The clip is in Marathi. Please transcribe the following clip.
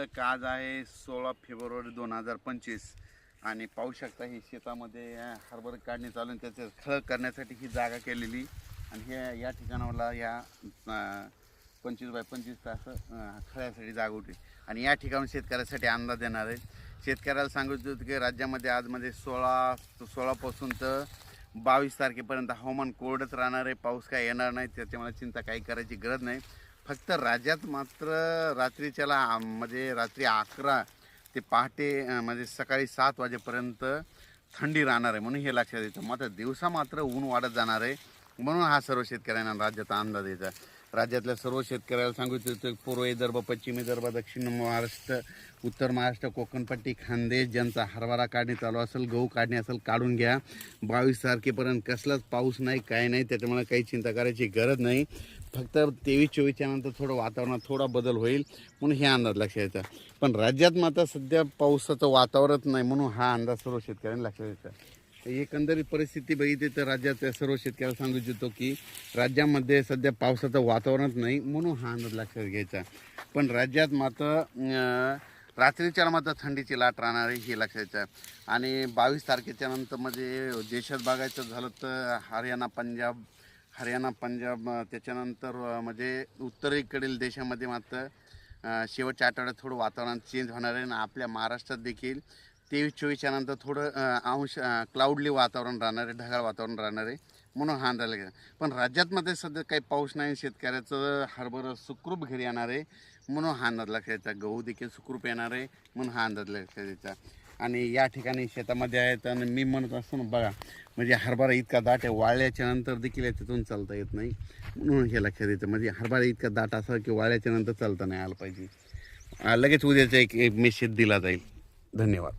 दिनांक आज आहे 16 फेब्रुवारी 2025 आणि पाहू शकता ही शेतामध्ये हरभरा काढणी चालू आहे. त्याचे खळ करण्यासाठी ही जागा केलेली आणि हे या ठिकाणाला या 25 बाय 25 खळ्यासाठी जागा होती आणि या ठिकाणी शेतकऱ्यासाठी अंदाज देणार आहे. शेतकऱ्याला सांगू इच्छितो की राज्यामध्ये आजमध्ये 16 पासून तर 22 तारखेपर्यंत हवामान कोरडच राहणार आहे. पाऊस काय येणार नाही, त्याच्यामुळे चिंता काही करायची गरज नाही. फक्त राज्यात मात्र रात्रीच्याला म्हणजे रात्री 11 ते पहाटे म्हणजे सकाळी 7 वाजेपर्यंत थंडी राहणार आहे, म्हणून हे लक्षात येतं. मात्र दिवसा मात्र ऊन वाढत जाणार आहे, म्हणून हा सर्व शेतकऱ्यांना राज्याचा अंदाज यायचा. राज्यातल्या सर्व शेतकऱ्याला सांगू इच्छितो पूर्व विदर्भ, पश्चिम विदर्भ, दक्षिण महाराष्ट्र, उत्तर महाराष्ट्र, कोकणपट्टी, खानदेश ज्यांचा हरभरा काढणी चालू असेल, गहू काढणी असेल, काढून घ्या. 22 तारखेपर्यंत कसलाच पाऊस नाही, काय नाही, त्याच्यामुळे काही चिंता करायची गरज नाही. फक्त 23-24च्या नंतर थोडं वातावरणात थोडा बदल होईल, म्हणून हे अंदाज लक्षात येतं. पण राज्यात मात्र सध्या पावसाचं वातावरणच नाही, म्हणून हा अंदाज सर्व शेतकऱ्यांना लक्षात येतं. एकंदरीत परिस्थिती बघितली तर राज्यातल्या सर्व शेतकऱ्याला सांगू इच्छितो की राज्यामध्ये सध्या पावसाचं वातावरणच नाही, म्हणून हा अंदाज लक्षात घ्यायचा. पण राज्यात मात्र रात्रीच्या मात्र थंडीची लाट राहणार आहे, हे लक्षात येतं. आणि 22 तारखेच्या नंतर म्हणजे देशात बघायचं झालं तर हरियाणा पंजाब त्याच्यानंतर म्हणजे उत्तरेकडील देशामध्ये मात्र शेवटच्या आठवड्यात थोडं वातावरण चेंज होणार आहे आणि आपल्या महाराष्ट्रात देखील 23-24च्या नंतर थोडं क्लाउडली वातावरण राहणार आहे, ढगाळ वातावरण राहणार आहे, म्हणून हा अंदाज लागेल. पण राज्यात मध्ये सध्या काही पाऊस नाही, शेतकऱ्याचं हरभरा सुखरूप घरी येणार आहे, म्हणून हा अंदाज लक्षात यायचा. गहू देखील सुखरूप येणार आहे, म्हणून हा अंदाज लक्षात यायचा. आणि या ठिकाणी शेतामध्ये आहेत आणि मी म्हणत असतो ना बघा, म्हणजे हरभरा इतका दाट आहे, वाळल्याच्या नंतर देखील याच्यातून चालता येत नाही, म्हणून हे लक्षात येतं. म्हणजे हरभरा इतका दाट असा की वाळल्याच्या नंतर चालता नाही आलं पाहिजे. लगेच उद्याचा एक मेसेज दिला जाईल. धन्यवाद.